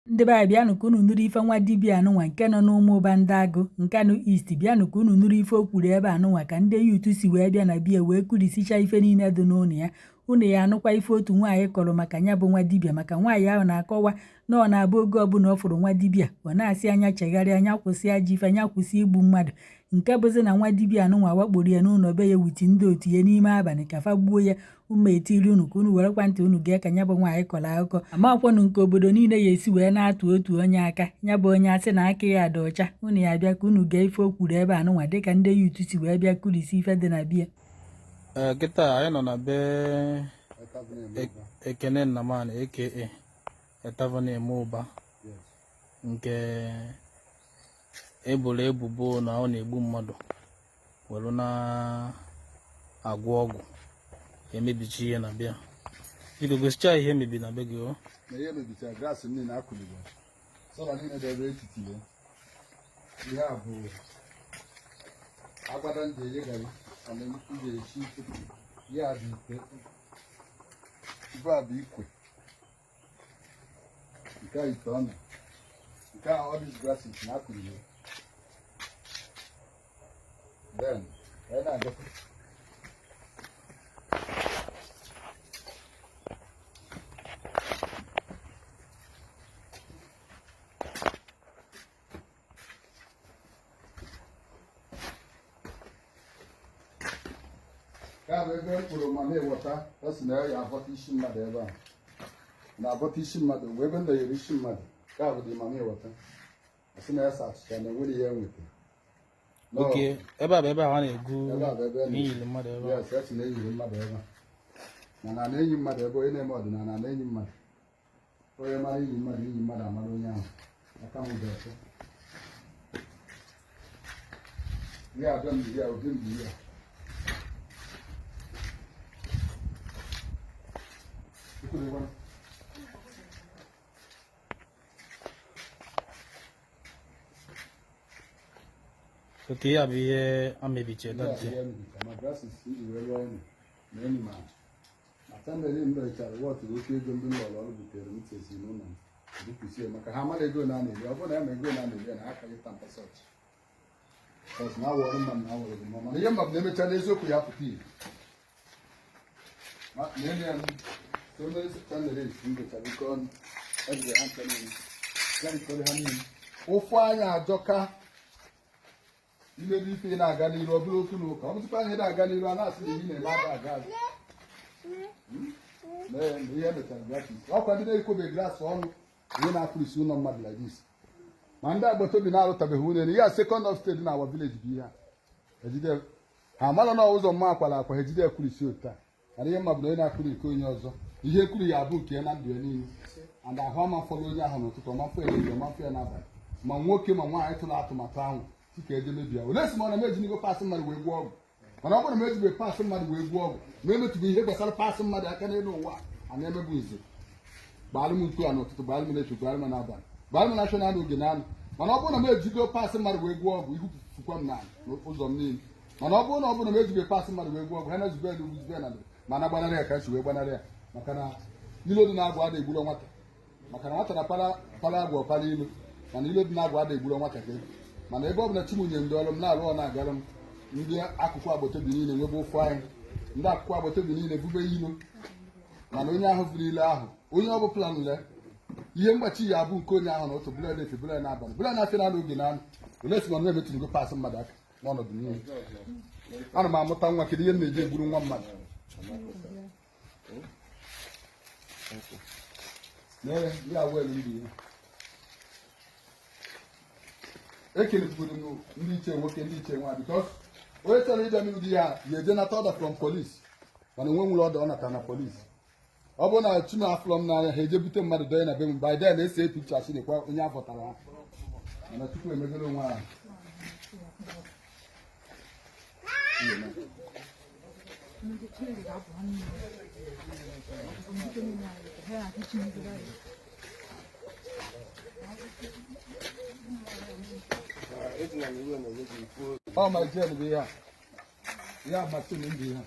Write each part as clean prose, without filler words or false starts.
Ndị be anyị bịanụ ka unu nụrụ ife nwa dibịa anụnwa nke nọ n'ụmụ ụba ndị agụ nke anụ East. Bịanụ ka unu nụrụ ife o kwuru ebe anụnwa ka ndị yutu si wee bịa na bia wee kurisicha ife niile dị n'ụlọ ya. Unu ya anụkwa ife otu nwaanyị kọrọ maka ya bụ nwa dibịa, maka nwaanyị ahụ na-akọwa na ọ na-abụ oge ọbụla ọ fụrụ nwa dibịa ọ na-asị anya chegharịa, anya kwụsị ajọ ife, anya kwụsị igbu mmadụ. Nke bụzi na nwa dibịa anụnwa wakporo ya n'ụlọ be ya witi ndị otu ya n'ime abalị ka fa gbuo ya. Ụmụ etiri unu ka unu werekwa ntị unu gee ka ya bụ nwaanyị kọrọ akụkọ. Amakwanụ nke obodo niile ya esi wee na-atụ otu onye aka, ya bụ onye asị na aka ya dị ọcha. Unu ya bịa ka unu gee ife o kwuru ebe anụnwa dịka ndị yutu si wee bịa kurisi ife dị na bia. Kịta anyị nọ na be Ekene Nnamani aka Etavern eme ụba nke eboro ebubo na ọ na-egbu mmadụ welu na-agwọ ọgwụ emebichi ihe na bịa. Biko gosicha ihe emebi na be gị. Na ihe mebicha graasị niile akụligo, sọla niile dị ebe etiti ya. Ihe a bụ agbada ndị eyegaghị ana ị ga-echi ya bụ ite ibe a bụ ikwe nke a ite ọnụ nke a all these grasses na akụligo. Then anyị na-agakwa ka bụ ebe mkpụrụ ma na-eweta ọ sị na ya abọta isi mmadụ ebe a na-abọta isi mmadụ mgbe ebe ndị yere isi mmadụ ka bụ dị ma na-eweta ọ sị na ya sachịcha na enwere ya enweta. Oke, ebe a bụ ebe a na-egwu n'iyiri mmadụ ebe a. Yes, esi na eyiri mmadụ ebe a mana na-enyi mmadụ ebe onye na-eme ọdịnala na-enyi mmadụ onye mara iyi mmadụ amara onye ahụ aka m ga-efe ya abịa mbiri ya oge mbiri ya. Oke, ya bụ ihe amebiche dati. Ma grasis iji wee rụọ ọnụ na enyi ma chaneli m rechara wọtụ oke ego ndị ụlọ ọrụ butere m tesi n'ụlọ bupụsie maka ha mara ego na na-eri. Ọ bụrụ na ya ma ego na na-eri na aka ịta mpasọch kọs na awọrụ mma na awọrụ gị mana ihe mma bụ na-emecha n'eziokwu ya pụta ihe na-enye ya ụfụ anya ajọka imebi ife na-aga n'iru ọ bụrụ okwu na ụka ọ bụtụkwa ihe na-aga n'iru a na-asị na ihe na-eme aga ihe emechara gratis ọkwa ndị na-ekobe graasị ọnụ ihe na-akụrisi ụlọ mmadụ like this ma ndị agbata obi na-arụtabeghị ụlọ ihe a second of state na awa village bụ ihe a ejide ha mara na ụzọ mma akwara akwa ha ejide ekwurisi otu a mana ihe mma bụ na onye na-akụrụ iko onye ọzọ ihe ekwuru ya abụ nke ya na ndụ ya niile and ahụ ọma fọrọ onye ahụ n'ụtụtụ ọmafọ ya n'eji ọmafọ ya n'abalị ma nwoke ma nwaanyị tụrụ atụmatụ ahụ tuka eje mebia ole si ma ọ na meji n'igo pasị mmadụ wee gwụọ ọgwụ mana ọ bụrụ na ejibe pasị mmadụ wee gwụọ ọgwụ ma emetụghị ihe gbasara pasị mmadụ aka n'elu ụwa a na-emebu nze gbaalụ m ntu a n'ụtụtụ gbaalụ m n'efu gbaalụ m n'abalị gbaalụ m nashọnal oge n'anụ mana ọ bụrụ na m ejigo pasị mmadụ wee gwụọ ọgwụ ihupụkwa m n'ala n'ụzọ m niile mana ọ bụrụ na m ejibe pasị mmadụ wee gwụọ ọgwụ ha na-ezube elu uzube na mana gbanarị ya ka esi wee gbanarị ya maka na ilu dị na-agwụ ada egburo nwata maka na nwata na para agwụ ọpara ilu mana ilu dị na-agwụ ada egburo nwata gị mana ebe ọ bụ na Chimunye ndị ọrụ m na-arụ ọ na-agara m ndị akụkụ agbataobi niile nwebe ụfụ anyị ndị akụkụ agbataobi niile bube ilo mana onye ahụ buru ile ahụ onye ọ bụ plan le ihe mgbachi ya abụ nke onye ahụ na otu bụla efe bụla n'abalị bụla na-afịa na n'oge na anụ ole si na na-emetụrụ pasị mmadụ aka n'ọnọdụ niile. Ana m amụta nwa kedu ihe m na-eji egburu nwa mmadụ ekeleburu m ndị iche nwoke ndị iche nwa bikos onye chọrọ ịbịa n'ụdị ya ga-eje nata ọda from polisi mana onwe nwere ọda ọ nata na polisi. Ọ bụrụ na chima afụlọ m n'anya ha eje bute mmadụ donye na be m by then na-ese pikcha chinekwa onye afọtara ha mana Chukwu emegoro onwe ahụ. Oh my God, we are machine in the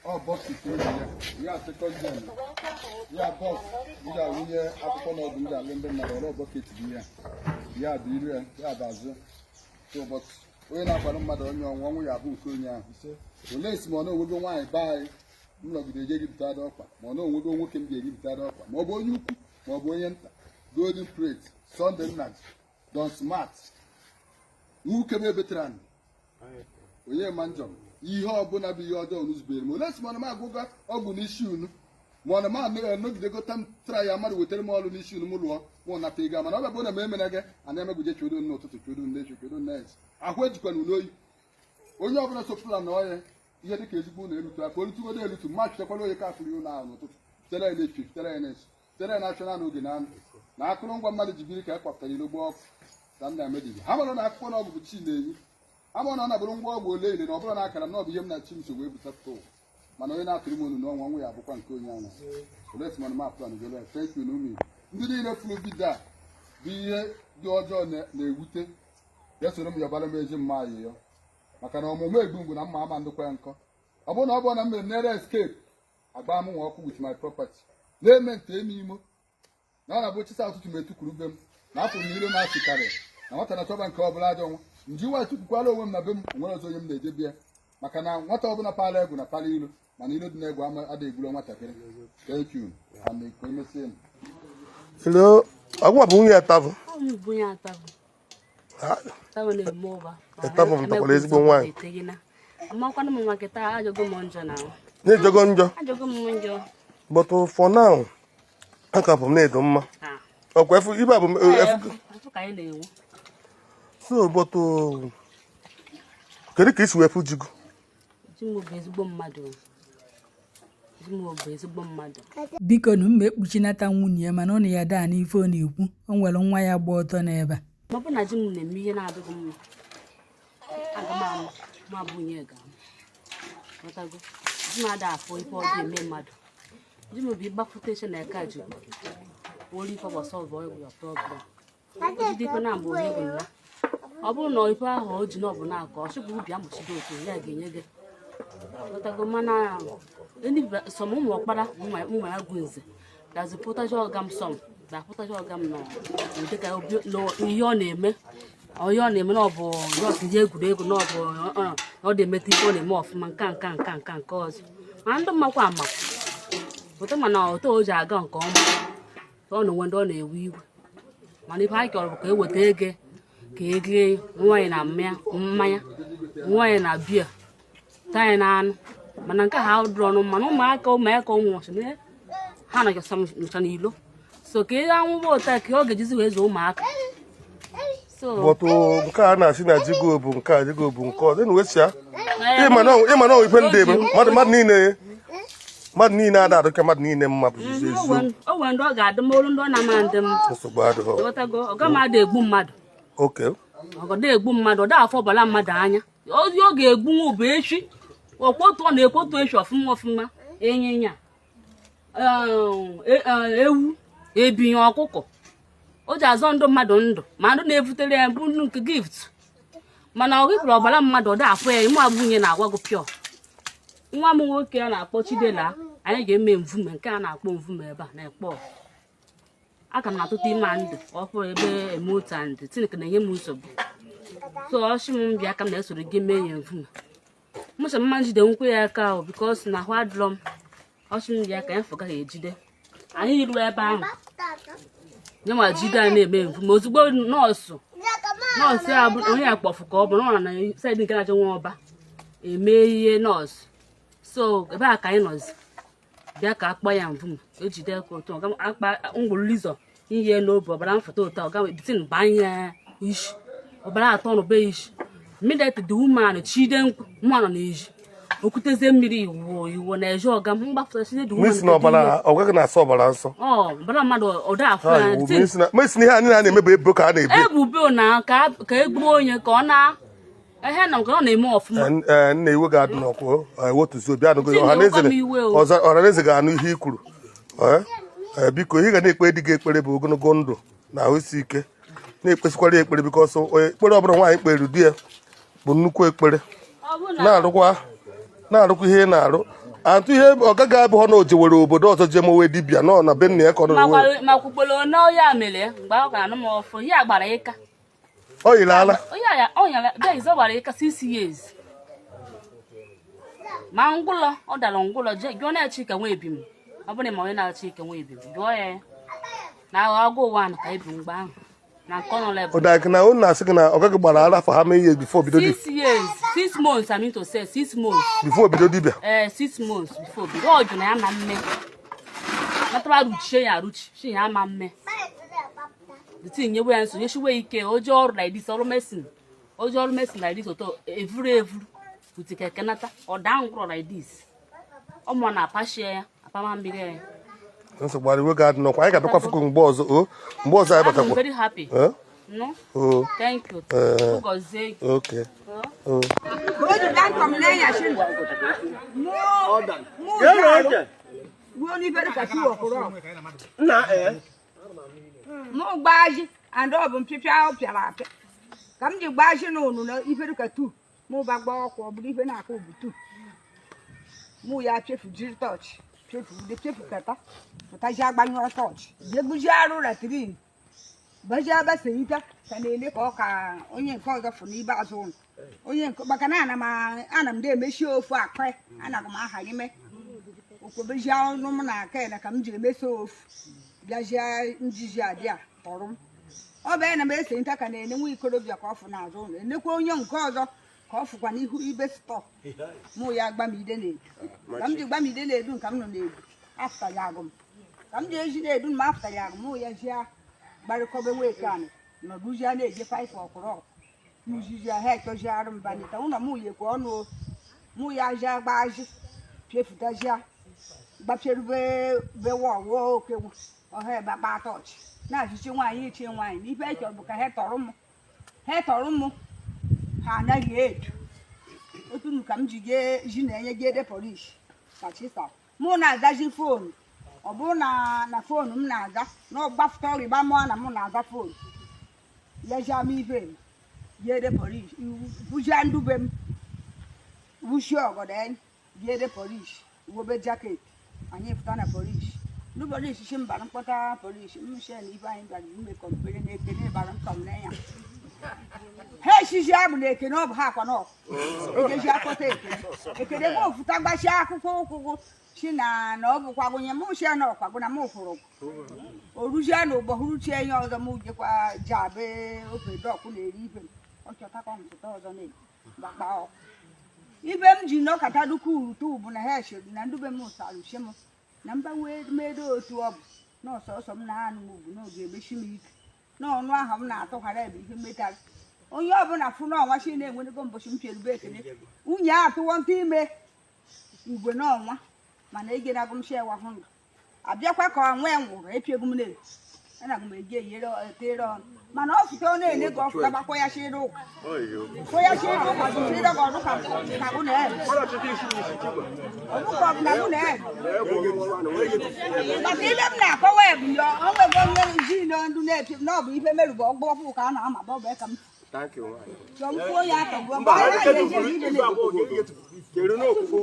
oh box is in here. We are second gen. We are box. ndị a wunye akwụkwọ na ọgwụ ndị alụ ndị mmadụ ọrụ bọket bụ ya bụ iru ya bụ azụ ụbọchị onye na-akwado mmadụ onye ọnwụ ya bụ nke onye ahụ olee esi ma ọ na-onwego nwaanyị be anyị m nọgide eje egipụta dị ọkpa ma ọ na-onwego nwoke m ga-egipụta dị ọkpa ma ọ bụ onye ukwu ma ọ bụ onye nta golden plate Sunday Nnaji Don Smart nwoke m ebetere onye ma njọ ihe ọbụla bụ ihe ọjọọ unu zubere m ole si m ọnụma agụga ọgwụ n'isi unu ma ọnụma nọgidegota m tara ya mmadụ wetara m ọrụ n'isi unu m lụọ mụ nata ego mana ọ bịa bụ na m emere gị ana emeguje chodo n'ụtụtụ chodo n'echi chodo n'ezi ahụ ejikwana n'oyi onye ọbụla sopụla na ọya ihe dịka ezigbo ụlọ elutu aka olutugodo elutu mma chịchakwara onye ka afụrụ ụlọ ahụ n'ụtụtụ tere ya n'echi tere ya n'ezi tere ya na-achọ n'oge na anụ na akụrụngwa mmadụ ji biri ka e kwapụtara ilogbo ọkụ ka m na-emebibi ha mara na akwụkwọ na ọgwụ bụ chi na-enyi ama na ọ na-abụrụ ngwa ọgwụ ole ile na ọ bụrụ na akara na ọ bụ ihe m na chi m so wee butapụta ụwa mana onye na-atụrụ m onu n'ọnwa nwa ya abụkwa nke onye anwa olesimana mapụta na gele thank you na ụmụ ndị niile furu vidio a bụ ihe dị ọjọọ na-ewute ya soro m yọbara m ezi mma ayị ya maka na ọmụmụ egbu mgbu na mma ama ndịkwa ya nkọ ọ bụrụ na ọ bụrụ na m mere nere escape agba m nwa ọkụ with my property na-eme nke eme imo na ọ na-abụ chisa ụtụtụ m etukwuru be m na afọ m iro na-achịkarị na nwata na-achọba nke ọbụla ajọ nwa nji nwa etukwukwala onwe m na be m nwere ọzọ onye m na-eje bịa maka na nwata ọbụla pala egwu na pala ilo mana ilo dị na egwu ama ada egburu nwatakịrị thank you and ka emesie m Hello, agwa bụ nwunye atabụ. Atabụ mtakwara ezigbo nwaanyị. Na-ejogo njọ. But for now, akapụ m na-edo mma. Ọkwa efu ibe abụ efu. So, but kedu ka isi wefu jigo? biko nu mma ekpuchinata nwunye ya mana ọ na ya daa n'ife ọ na-ekwu o nwere nwa ya gba ọtọ n'ebe ma ọ bụ na di m na-eme ihe na-adịghị mma aga m abụ onye ga-amụ di m ada afọ ife ọ ga-eme mmadụ di m bụ ịgbafute na eka ji ori ife gbasa ọbụ ọgwụ ya problem ojidikwe na mgbe onye bụ nna ọ bụrụ na ife ahụ o ji na ọ bụ na-akọ ọ chịbụ ubi amụchido otu ya ga-enye gị mana some umuokpara mma ya gunze dazi potaje ọgam som da potaje ọgam nọ dịka ihe ọ na-eme na ọ bụ ihe egwuregwu na ọ bụ ọ dị-emeta ife ọ na-eme ọfụma nke ọzọ mana ndị mmakwa ama pụta mana otu o ji aga nke ọma ọ na onwe ndị ọ na-ewe iwe mana ife anyị chọrọ bụ ka eweta ego ka egie nwaanyị na mmanya nwaanyị na biya tanyị na anụ mana nke ha dụrụ ọnụ mana ụmụaka ụmụọchị ha nọcha n'ilo so ka ihe anwụgbo ụta ka ọ ga-ejizi wee zuo ụmụaka Bọtụ nke a na-asị na jigo bụ nke a jigo bụ nke ọzọ na-ewesịa ịma na ife ndị ebe mmadụ niile ada adụ ka mmadụ niile mma bụ eziokwu o nwere ndị ọ ga-adị m olu ndị ọ na-ama ndị m nsogbu adịghị ọga m ada egbu mmadụ ọgọda egbu mmadụ ọ da afọ ọbara mmadụ anya ozi ọ ga-egbu nwa bụ echi okwotu ọ na-ekwotu echi ọfụma ịnyịnya ewu ebinye ọkụkọ o ji azọ ndụ mmadụ ndụ ma ndụ na-ebutere ya bụ nke gift mana ọ gịpụrụ ọbara mmadụ ọ da afọ ya ime abụnye na-agwa gị pịọ nwa m nwoke a na-akpọ Chidela anyị ga-eme mvume nke a na-akpọ mvume ebe a na-ekpọ aka m na-atụta ime ndụ ọkpụrụ ebe emota ndị Chineke na-enye m nsogbu so ọchị m bịa aka m na-esoro gị mee ya mvume mụcha mma jide nkwe ya aka ahụ bikos na ahụ adịrọ m ọchị m bịa ka ya fọga ga-ejide anyị ruo ebe ahụ nye ma jide anyị na-eme mvume ozugbo nọọsụ ya bụ onye ya kpọfụ ka ọ bụ na saịdị nke na-achọ nwa ọba eme ihe nọọsụ so ebe a ka anyị nọzi bịa ka akpa ya mvume ejide ka otu akpa ngwụlizọ ihe n'obi ọbara mfụta ụtọ ọgabitin banye isi ọbara atọ n'obe isi mmiri dị umeanụ chide nwa nọ n'eji okwutezie mmiri iwo na-eji ọga mgbafụta chide dị ọbara na-asa ọbara nsọ ọbara mmadụ ọda afọ ya mesi ihe anyị na-emebe ebo ka a na-ebu ebubo na ka egburu onye ka ọ na ehe na nke ọ na-eme ọfụma nna iwe ga-adụ n'ọkwụ ewotuzi obi anụgo ọhaneze ga-anụ ihe i kwuru biko ihe ga na-ekpe dị gị ekpere bụ ogologo ndụ na ahụ isi ike na-ekpesikwara ekpere biko ọsọ ekpere ọbụla nwaanyị kpere di ya bụ nnukwu ekpere na-arụkwa ihe ị na-arụ Antu ihe ọgaga abụ ha na oje were obodo ọzọ je mowe dibia nọ na be nna ya kọrọ ma ma kwukpolo no ya mele mgbe ọ ga na m ofu ya gbara ịka o yiri ala o ya there is gbara ịka 6 years ma ngwụlọ ọ dara ngwụlọ je gị na Chika nwe ebim ọ bụrụ ma onye na Chika nwe ebim jụọ ya na agụ ụwa na ka ebi mgbe ahụ na kono level odak na unu asị gị na ọgaga gbara ala for how many years before bido 6 years 6 months I mean to say 6 months before bido dibia 6 months before bido ọ jụ na ya ma mme matara ruchie ya ruchi ya ma mme the nyewe ya nso nyeshiwe ike oje ọrụ like this ọrụ mesin like this oto evuru utike kenata ọ daa ngwụrọ like this ọmụ na apashie ya apama mbiri ya nso gbara iwe ga adịnọkwa anyị ga-abịakwa fụkụ mgbe ọzọ anyị batakwa. I'm very happy. No? Thank you. Okay. Mo gbaji and obum pipia opiara apia. Kam ji gbaji no no iferu ka tu. Mo ba gba okwo bu ife na akọ butu. Mo ya chefu jiri touch. Chefu kata. Ta ja gbanyo touch. Je buji aru la tiri. Ba ja ba seita ka na-ele ka ọ ka onye nke ọzọ fụ n'ibe azụ. Onye nke maka na ana m de meshi ofu akwa ana m aha gị me. Okwobeji ọnụ m na aka na ka m jiri meso ofu. Bịaja njiji adị a tọrọ m ọ bụ na m ese nta ka na-ene nwa ikorobịa ka ọ fụ n'azụ ụlọ enekwa onye nke ọzọ ka ọ fụkwa n'ihu ibe stọọ mụ ya gbamide na-edu ka m ji gbamide na-edu nka m nọ na-edu afta ya agụ m ka m ji eji na-edu m afta ya agụ mụ ya jia gbarịkọbe nweke anị nọdụjia na-eje 5 ọkụrọ mụjiji ha etoji arụ mbanịta ụlọ mụ yekwa ọnụ mụ ya jia gbaji piefutazia gbapierube bewo okewu ọha ebe agba tọọchị na-achịchi nwaanyị ichie nwaanyị n'ife echọrọ bụ ka ha tọrọ m ha anaghị edu otu ka m ji ji na-enye gị ede polish ka chisa mụ na-azaji foonu ọ bụrụ na foonu m na-aza na ọgbafụta ọrịba mụọ na mụ na-aza foonu lejia m ife m gị ede polish bujia ndube m wuchie ọgọdọ gị ede polish wobe jaket anyị fụta na polish ndị polish shi mbara mkpọta polish mmụche na ibe anyị gara ime kọmpere na ekene bara mkpọm na ya ha eshizi abụ na ekene ọ bụ ha akwa n'ọkụ ejeji akpọta ekene gị ofụta gbachi akwụkwọ ụkwụgwụ si na ọ bụkwa gụnye mụchie na ọkwagụ na m kwụrụ oruzie na ụgbọhụrụchie enye ọzọ m jekwa jabe ofe dọkụ na-eri ibe m ọ chọtakwa mpụta ọzọ na-gbakpa ọkụ ibe m ji nọkọta dukwu urutu bụ na ha eshiri na ndube m ụsalụchi m na mba wee medo otu ọ bụ n'ọsọsọ m na anụ m ugwu n'oge emechi m ike n'ọnụ ahụ m na-atụghara ebe ihe metara onye ọbụla fụ n'ọnwa chi na-enwenego mbọchị m pierube ekene nwunye a atụwo nta ime igwe n'ọnwa mana egenagụ m shewa hụ ndụ abịakwa ka ọnwa ya nwụrụ epiego m na-eji anagụ m eji eyere tere ọnụ mana ọ fụta ọ na-enye gị ọfụta gbakwa ya chịrị ụka kwo ya chịrị ụka chịrị gị ọdụ ka bụ na-ebe ọdụka ọbụla bụ na-ebe maka ibe m na-akọwa ebu ya onwego onye ji ndụ na-epi na ọ bụ ife merụbụ ọgbọfụ ka a na-ama bọbụ ka m chọọ m kwuo ya akọgbuo mgbe a na-eji ibe na-ebu